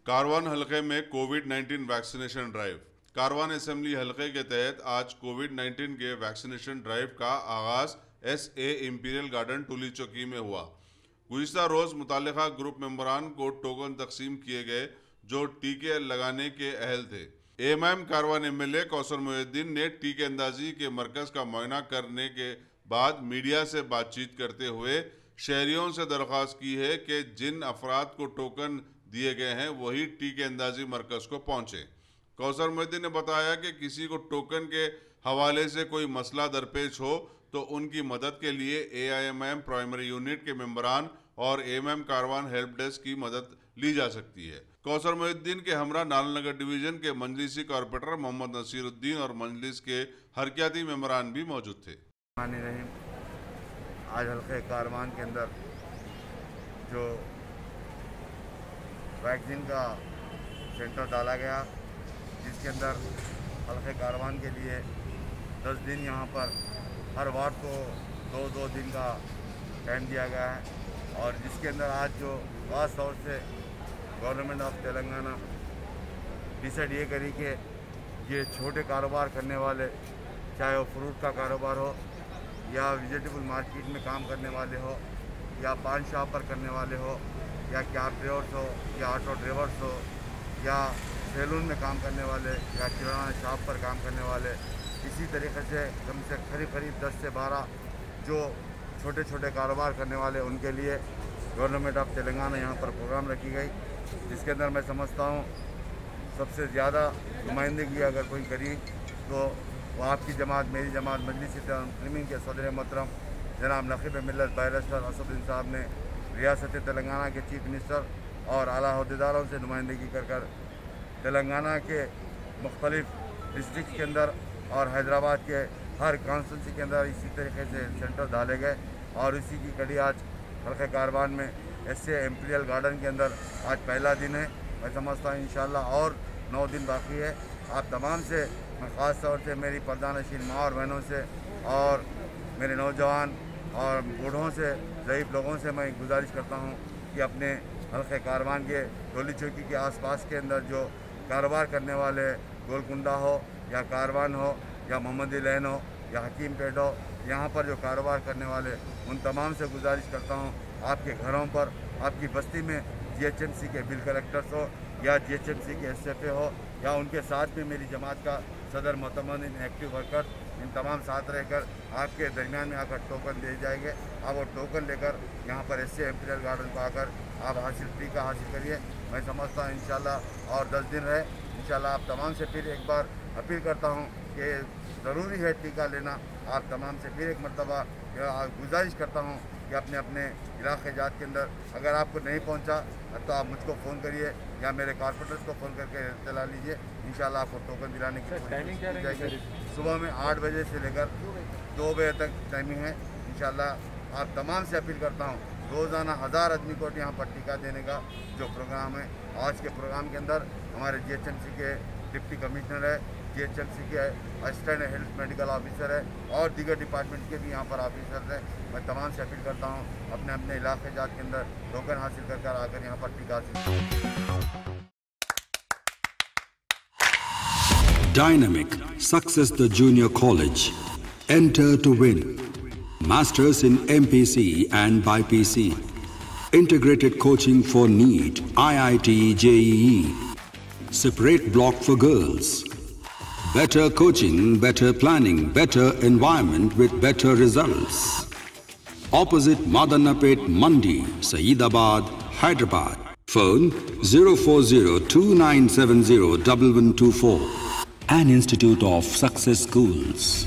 کاروان حلقے میں COVID-19 vaccination drive. کاروان assembly حلقے کے تحت آج کووڈ-19 کے ویکسینیشن ڈرائیو کا آغاز S A Imperial garden Toli Chowki میں ہوا۔ گزشتہ روز متعلقہ گروپ ممبران کو ٹوکن تقسیم کیے گئے جو ٹیکے لگانے کے اہل تھے۔ M Karwan M L A کوثر محی الدین نے ٹیکے اندازی کے مرکز کا معائنہ کرنے کے بعد میڈیا سے بات چیت کرتے ہوئے شہریوں سے درخواست کی ہے کہ جن افراد کو ٹوکن دیے گئے ہیں وہی ٹیکے اندازی مرکز کو پہنچے۔ کوثر محی الدین نے بتایا کہ کسی کو ٹوکن کے حوالے سے کوئی مسئلہ درپیش ہو تو ان کی مدد کے لیے AIMM پرائمری یونٹ کے ممبران اور AM کاروان ہیلپ ڈیسک کی مدد لی جا سکتی ہے۔ کوثر محی الدین کے ہمراہ نال نگر ڈویژن کے مجلسی کارپوریٹر محمد نصیر الدین اور مجلس کے حرکیاتی ممبران بھی موجود تھے۔ آج حلقہ کاروان کے اندر جو ویکسین کا سینٹر ڈالا گیا، جس کے اندر حلقہ کاروان کے لیے 10 دن یہاں پر ہر وارڈ کو 2 دن کا ٹائم دیا گیا ہے، اور جس کے اندر آج جو خاص طور سے گورنمنٹ آف تلنگانہ ڈیسائیڈ یہ کری کہ یہ چھوٹے کاروبار کرنے والے، چاہے وہ فروٹ کا کاروبار ہو یا ویجیٹیبل مارکیٹ میں کام کرنے والے ہو یا پان شاپ پر کرنے والے ہو یا کیب ڈرائیورس ہو یا آٹو ڈرائیورس ہو یا سیلون میں کام کرنے والے یا کرانہ شاپ پر کام کرنے والے، اسی طریقے سے کم سے قریب 10 سے 12 جو چھوٹے چھوٹے کاروبار کرنے والے ان کے لیے گورنمنٹ آف تلنگانہ یہاں پر پروگرام رکھی گئی، جس کے اندر میں سمجھتا ہوں سب سے زیادہ نمائندگی اگر کوئی کری تو وہ آپ کی جماعت، میری جماعت مجلس مسلمین کے صدر محترم جناب نقیب ملت بیرسٹر اسد الدین صاحب نے ریاست تلنگانہ کے چیف منسٹر اور اعلیٰ عہدیداروں سے نمائندگی کر تلنگانہ کے مختلف ڈسٹرکٹ کے اندر اور حیدرآباد کے ہر کانسٹیچوئنسی کے اندر اسی طریقے سے سینٹر ڈالے گئے، اور اسی کی کڑی آج حلقہ کاروان میں ایس اے امپیریل گارڈن کے اندر آج پہلا دن ہے۔ میں سمجھتا ہوں انشاءاللہ اور 9 دن باقی ہے۔ آپ تمام سے میں خاص طور سے میری پردانشین ماں اور بہنوں سے اور میرے نوجوان اور بوڑھوں سے، ضعیف لوگوں سے میں گزارش کرتا ہوں کہ اپنے حلقہ کاروان کے ٹولی چوکی کے آس پاس کے اندر جو کاروبار کرنے والے، گولکنڈہ ہو یا کاروان ہو یا محمدی لین ہو یا حکیم پیٹ ہو، یہاں پر جو کاروبار کرنے والے ان تمام سے گزارش کرتا ہوں آپ کے گھروں پر، آپ کی بستی میں GHMC کے بل کلیکٹرز ہو یا GHMC کے SFA ہو یا ان کے ساتھ بھی میری جماعت کا صدر معتمدین ایکٹیو ورکر، ان تمام ساتھ رہ کر آپ کے درمیان میں آ کر ٹوکن دے جائیں گے۔ آپ وہ ٹوکن لے کر یہاں پر ایس اے امپیریل گارڈن کو آ کر آپ ٹیکہ حاصل کریے۔ میں سمجھتا ہوں انشاءاللہ اور 10 دن رہے، انشاءاللہ آپ تمام سے پھر ایک بار اپیل کرتا ہوں کہ ضروری ہے ٹیکہ لینا۔ آپ تمام سے پھر ایک مرتبہ گزارش کرتا ہوں کہ اپنے علاقے جات کے اندر اگر آپ کو نہیں پہنچا تو آپ مجھ کو فون کریے یا میرے کارپوریٹرز کو فون کر کے اطلاع لیجیے، انشاءاللہ آپ کو ٹوکن دلانے کی کوشش کی جائے گی۔ صبح میں 8 بجے سے لے کر 2 بجے تک ٹائمنگ ہے۔ انشاءاللہ آپ تمام سے اپیل کرتا ہوں روزانہ 1000 آدمی کو یہاں پر ٹیکہ دینے کا جو پروگرام ہے۔ آج کے پروگرام کے اندر ہمارے GHMC کے ڈپٹی کمشنر ہے، GHMC کے اسسٹنٹ ہیلتھ میڈیکل آفیسر ہے اور دیگر ڈپارٹمنٹ کے بھی یہاں پر آفیسرز ہیں۔ میں تمام سے اپیل کرتا ہوں اپنے علاقے جات کے اندر ٹوکن حاصل کر آ کر یہاں پر ٹیکہ حاصل۔ Dynamic Success the Junior College. Enter to win. Masters in MPC and BPC. Integrated coaching for NEET, IIT, JEE. Separate block for girls. Better coaching, better planning, better environment with better results. Opposite Madanapet Mandi, Saeedabad, Hyderabad. Phone 04029701124. An Institute of Success Schools.